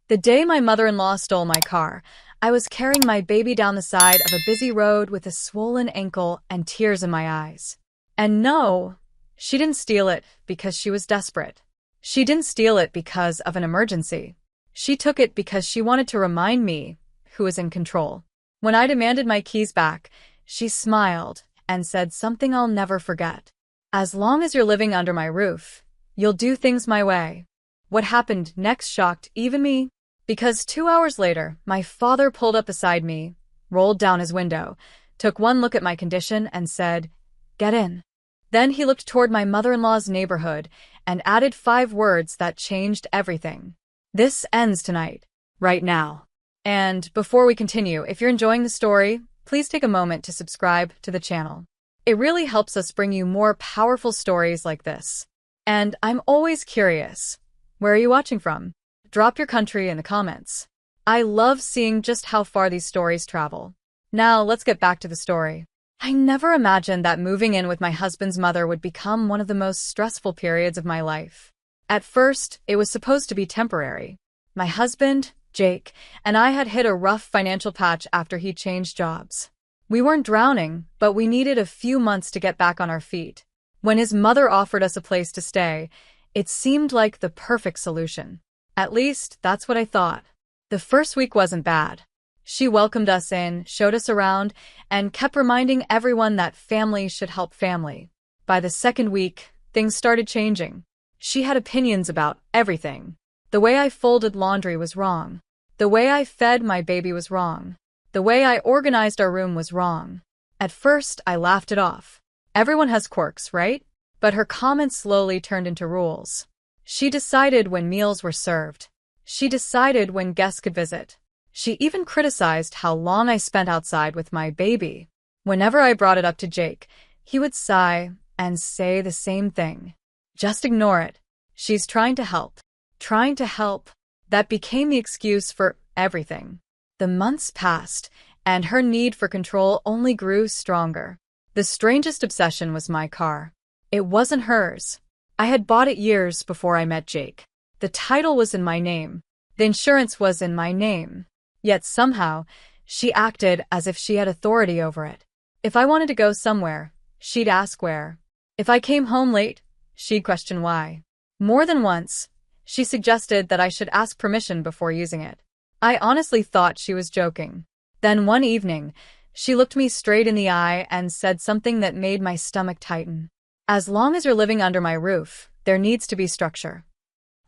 The day my mother-in-law stole my car, I was carrying my baby down the side of a busy road with a swollen ankle and tears in my eyes. And no, she didn't steal it because she was desperate. She didn't steal it because of an emergency. She took it because she wanted to remind me who was in control. When I demanded my keys back, she smiled and said something I'll never forget. As long as you're living under my roof, you'll do things my way. What happened next shocked even me, because 2 hours later, my father pulled up beside me, rolled down his window, took one look at my condition and said, "Get in." Then he looked toward my mother-in-law's neighborhood and added 5 words that changed everything. "This ends tonight, right now." And before we continue, if you're enjoying the story, please take a moment to subscribe to the channel. It really helps us bring you more powerful stories like this. And I'm always curious, where are you watching from? Drop your country in the comments. I love seeing just how far these stories travel. Now, let's get back to the story. I never imagined that moving in with my husband's mother would become one of the most stressful periods of my life. At first, it was supposed to be temporary. My husband, Jake, and I had hit a rough financial patch after he changed jobs. We weren't drowning, but we needed a few months to get back on our feet. When his mother offered us a place to stay, it seemed like the perfect solution. At least, that's what I thought. The first week wasn't bad. She welcomed us in, showed us around, and kept reminding everyone that family should help family. By the second week, things started changing. She had opinions about everything. The way I folded laundry was wrong. The way I fed my baby was wrong. The way I organized our room was wrong. At first, I laughed it off. Everyone has quirks, right? But her comments slowly turned into rules. She decided when meals were served. She decided when guests could visit. She even criticized how long I spent outside with my baby. Whenever I brought it up to Jake, he would sigh and say the same thing. "Just ignore it. She's trying to help." Trying to help. That became the excuse for everything. The months passed, and her need for control only grew stronger. The strangest obsession was my car. It wasn't hers. I had bought it years before I met Jake. The title was in my name. The insurance was in my name. Yet somehow, she acted as if she had authority over it. If I wanted to go somewhere, she'd ask where. If I came home late, she'd question why. More than once, she suggested that I should ask permission before using it. I honestly thought she was joking. Then one evening, she looked me straight in the eye and said something that made my stomach tighten. "As long as you're living under my roof, there needs to be structure."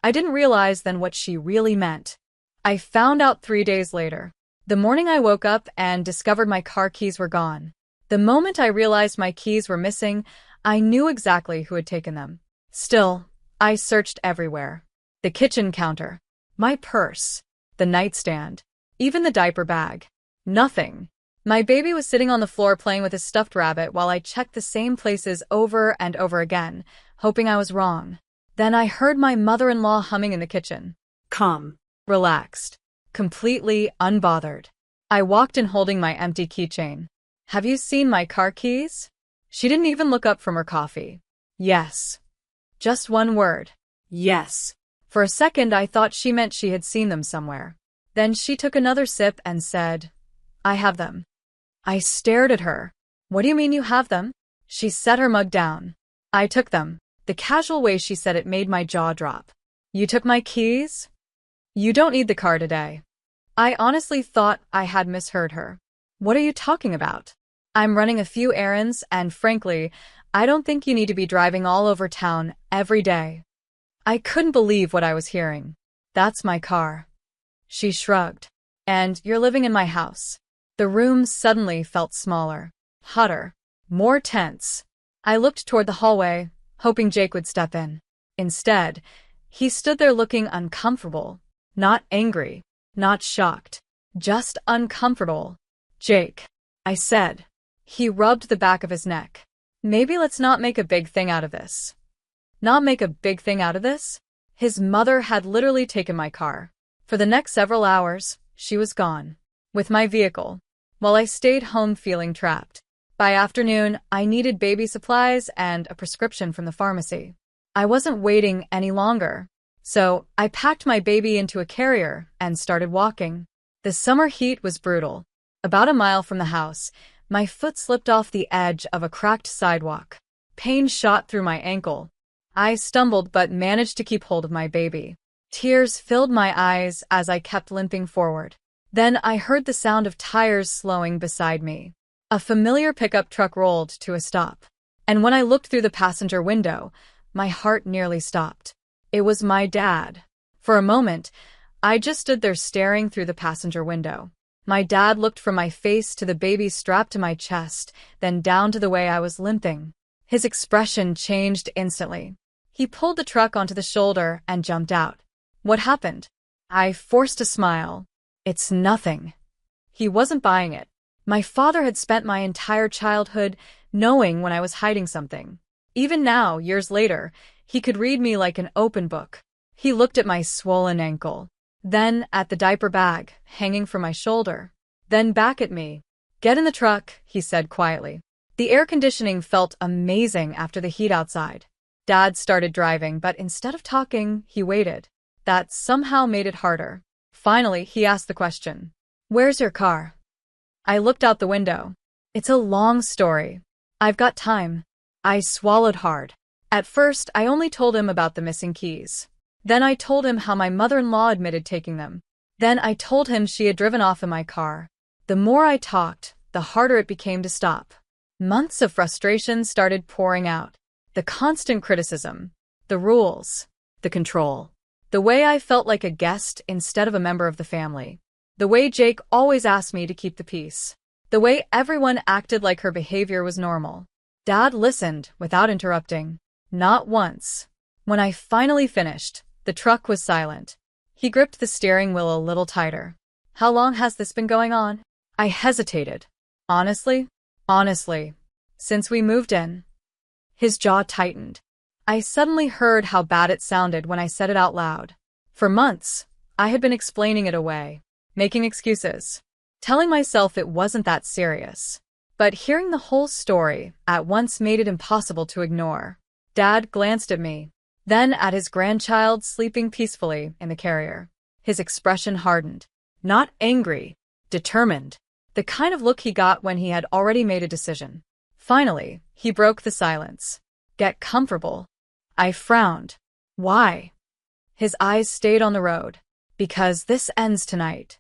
I didn't realize then what she really meant. I found out 3 days later. The morning I woke up and discovered my car keys were gone. The moment I realized my keys were missing, I knew exactly who had taken them. Still, I searched everywhere. The kitchen counter, my purse, the nightstand, even the diaper bag. Nothing. My baby was sitting on the floor playing with a stuffed rabbit while I checked the same places over and over again, hoping I was wrong. Then I heard my mother-in-law humming in the kitchen. Calm. Relaxed. Completely unbothered. I walked in holding my empty keychain. "Have you seen my car keys?" She didn't even look up from her coffee. "Yes." Just one word. "Yes." For a second, I thought she meant she had seen them somewhere. Then she took another sip and said, "I have them." I stared at her. "What do you mean you have them?" She set her mug down. "I took them." The casual way she said it made my jaw drop. "You took my keys? You don't need the car today." I honestly thought I had misheard her. "What are you talking about?" "I'm running a few errands, and frankly, I don't think you need to be driving all over town every day." I couldn't believe what I was hearing. "That's my car." She shrugged. "And you're living in my house." The room suddenly felt smaller, hotter, more tense. I looked toward the hallway, hoping Jake would step in. Instead, he stood there looking uncomfortable, not angry, not shocked, just uncomfortable. "Jake," I said. He rubbed the back of his neck. "Maybe let's not make a big thing out of this." Not make a big thing out of this? His mother had literally taken my car. For the next several hours, she was gone. With my vehicle. While I stayed home feeling trapped. By afternoon, I needed baby supplies and a prescription from the pharmacy. I wasn't waiting any longer. So I packed my baby into a carrier and started walking. The summer heat was brutal. About a mile from the house, my foot slipped off the edge of a cracked sidewalk. Pain shot through my ankle. I stumbled but managed to keep hold of my baby. Tears filled my eyes as I kept limping forward. Then I heard the sound of tires slowing beside me. A familiar pickup truck rolled to a stop. And when I looked through the passenger window, my heart nearly stopped. It was my dad. For a moment, I just stood there staring through the passenger window. My dad looked from my face to the baby strapped to my chest, then down to the way I was limping. His expression changed instantly. He pulled the truck onto the shoulder and jumped out. What happened? I forced a smile. It's nothing. He wasn't buying it. My father had spent my entire childhood knowing when I was hiding something. Even now, years later, he could read me like an open book. He looked at my swollen ankle, then at the diaper bag hanging from my shoulder, then back at me. Get in the truck, he said quietly. The air conditioning felt amazing after the heat outside. Dad started driving, but instead of talking, he waited. That somehow made it harder. Finally, he asked the question, "Where's your car?" I looked out the window. It's a long story. I've got time. I swallowed hard. At first, I only told him about the missing keys. Then I told him how my mother-in-law admitted taking them. Then I told him she had driven off in my car. The more I talked, the harder it became to stop. Months of frustration started pouring out. The constant criticism, the rules, the control. The way I felt like a guest instead of a member of the family. The way Jake always asked me to keep the peace. The way everyone acted like her behavior was normal. Dad listened without interrupting. Not once. When I finally finished, the truck was silent. He gripped the steering wheel a little tighter. How long has this been going on? I hesitated. Honestly, since we moved in. His jaw tightened. I suddenly heard how bad it sounded when I said it out loud. For months, I had been explaining it away, making excuses, telling myself it wasn't that serious. But hearing the whole story at once made it impossible to ignore. Dad glanced at me, then at his grandchild sleeping peacefully in the carrier. His expression hardened. Not angry, determined. The kind of look he got when he had already made a decision. Finally, he broke the silence. Get comfortable. I frowned. Why? His eyes stayed on the road. Because this ends tonight.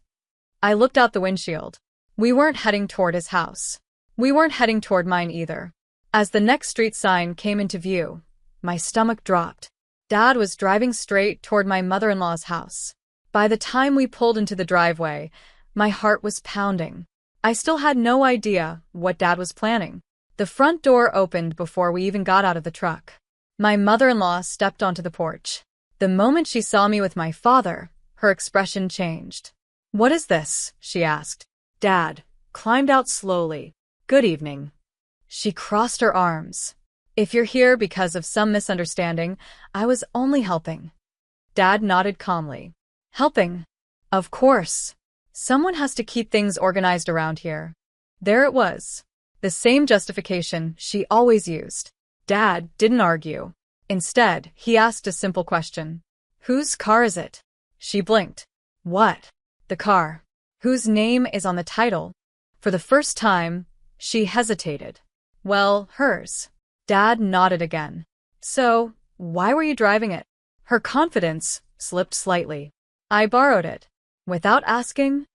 I looked out the windshield. We weren't heading toward his house. We weren't heading toward mine either. As the next street sign came into view, my stomach dropped. Dad was driving straight toward my mother-in-law's house. By the time we pulled into the driveway, my heart was pounding. I still had no idea what Dad was planning. The front door opened before we even got out of the truck. My mother-in-law stepped onto the porch. The moment she saw me with my father, her expression changed. What is this? She asked. Dad climbed out slowly. Good evening. She crossed her arms. If you're here because of some misunderstanding, I was only helping. Dad nodded calmly. Helping? Of course. Someone has to keep things organized around here. There it was. The same justification she always used. Dad didn't argue. Instead, he asked a simple question. Whose car is it? She blinked. What? The car. Whose name is on the title? For the first time, she hesitated. Well, hers. Dad nodded again. So, why were you driving it? Her confidence slipped slightly. I borrowed it. Without asking?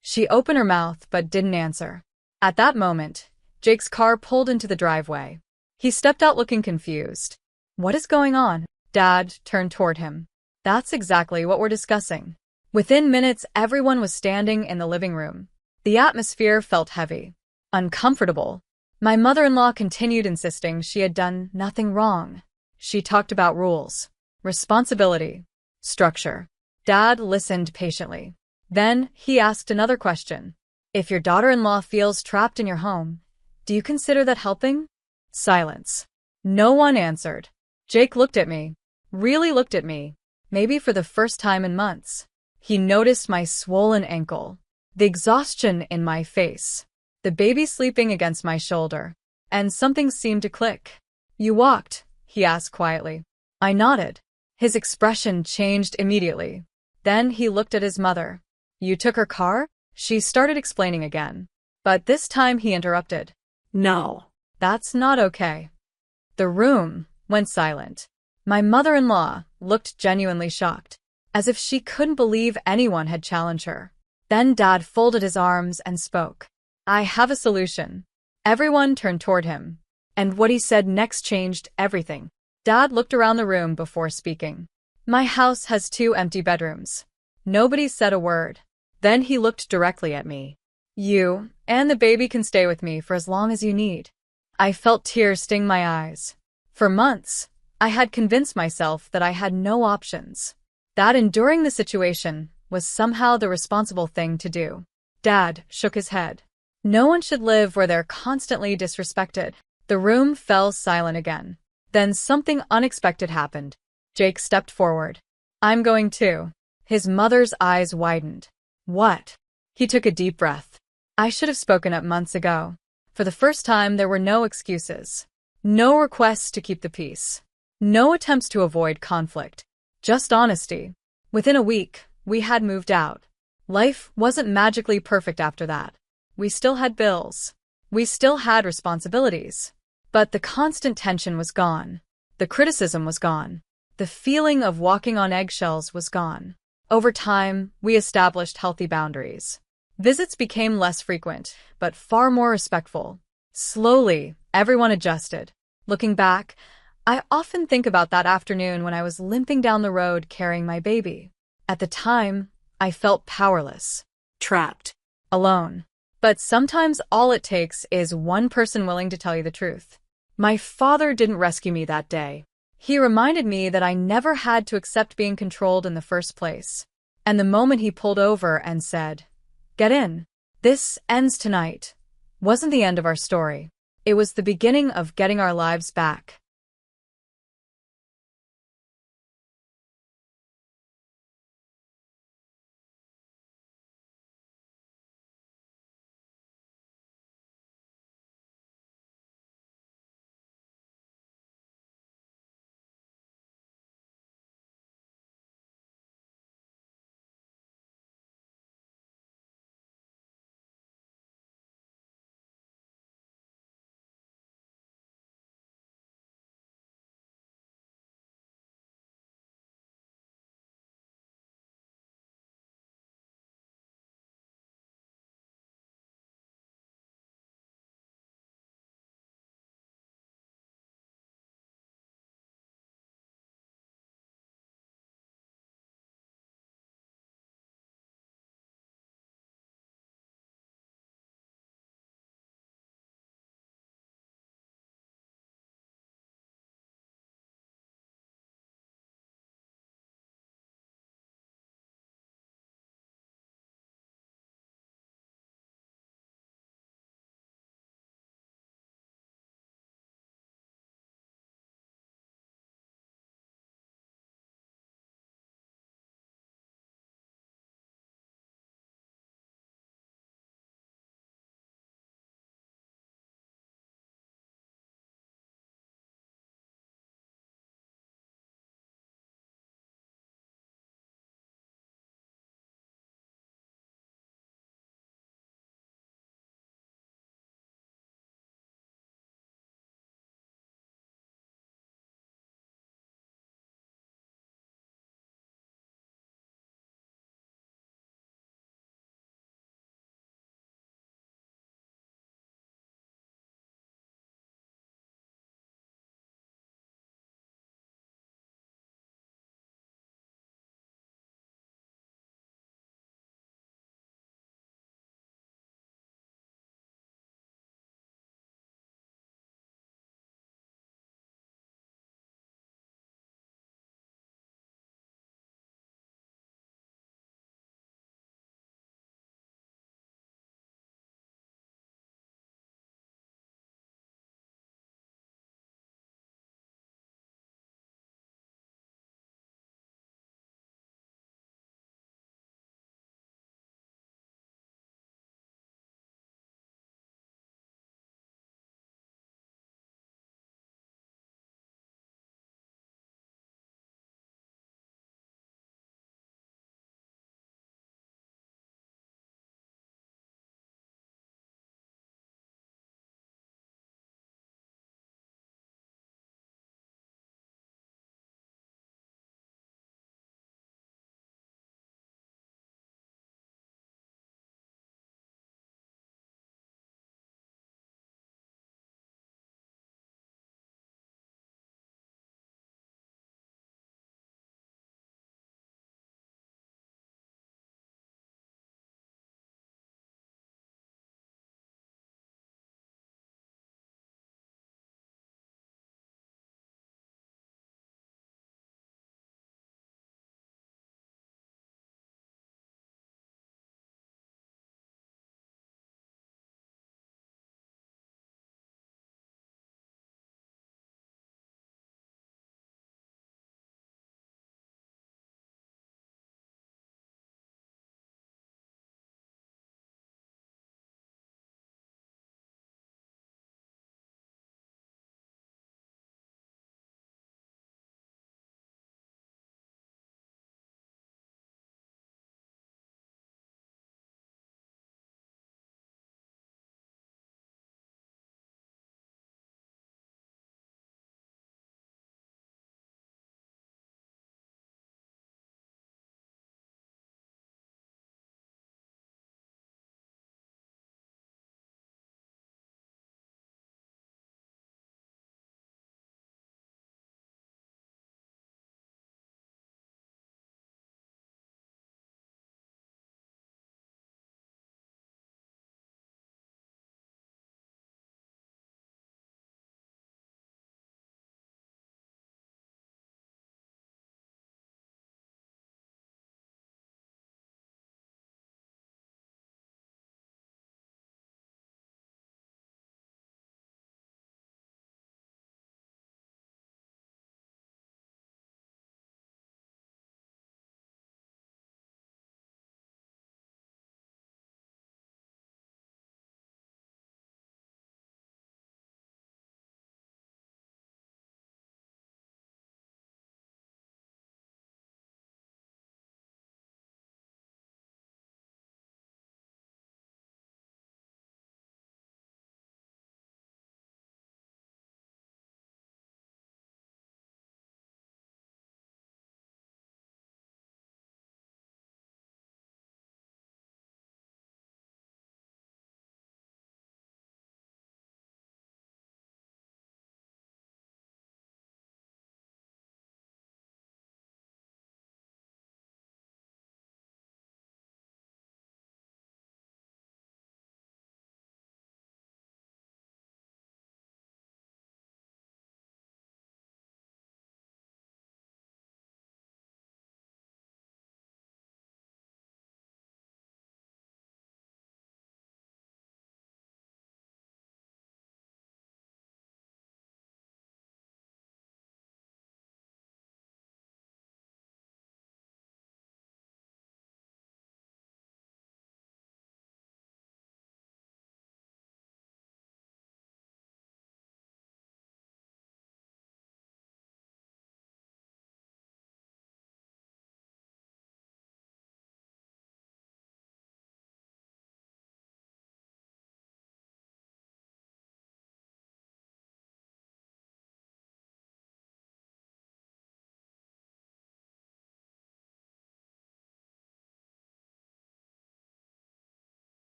She opened her mouth but didn't answer. At that moment, Jake's car pulled into the driveway. He stepped out looking confused. What is going on? Dad turned toward him. That's exactly what we're discussing. Within minutes, everyone was standing in the living room. The atmosphere felt heavy, uncomfortable. My mother-in-law continued insisting she had done nothing wrong. She talked about rules, responsibility, structure. Dad listened patiently. Then he asked another question. If your daughter-in-law feels trapped in your home, do you consider that helping? Silence. No one answered. Jake looked at me. Really looked at me. Maybe for the first time in months. He noticed my swollen ankle, the exhaustion in my face, the baby sleeping against my shoulder, and something seemed to click. You walked? He asked quietly. I nodded. His expression changed immediately. Then he looked at his mother. "You took her car?" She started explaining again. But this time he interrupted. No. "That's not okay." The room went silent. My mother-in-law looked genuinely shocked, as if she couldn't believe anyone had challenged her. Then Dad folded his arms and spoke. "I have a solution." Everyone turned toward him, and what he said next changed everything. Dad looked around the room before speaking. "My house has 2 empty bedrooms." Nobody said a word. Then he looked directly at me. "You and the baby can stay with me for as long as you need." I felt tears sting my eyes. For months, I had convinced myself that I had no options, that enduring the situation was somehow the responsible thing to do. Dad shook his head. "No one should live where they're constantly disrespected." The room fell silent again. Then something unexpected happened. Jake stepped forward. "I'm going too." His mother's eyes widened. "What?" He took a deep breath. I should have spoken up months ago. For the first time, there were no excuses. No requests to keep the peace. No attempts to avoid conflict. Just honesty. Within a week, we had moved out. Life wasn't magically perfect after that. We still had bills. We still had responsibilities. But the constant tension was gone. The criticism was gone. The feeling of walking on eggshells was gone. Over time, we established healthy boundaries. Visits became less frequent, but far more respectful. Slowly, everyone adjusted. Looking back, I often think about that afternoon when I was limping down the road carrying my baby. At the time, I felt powerless. Trapped. Alone. But sometimes all it takes is one person willing to tell you the truth. My father didn't rescue me that day. He reminded me that I never had to accept being controlled in the first place. And the moment he pulled over and said, "Get in. This ends tonight," wasn't the end of our story. It was the beginning of getting our lives back.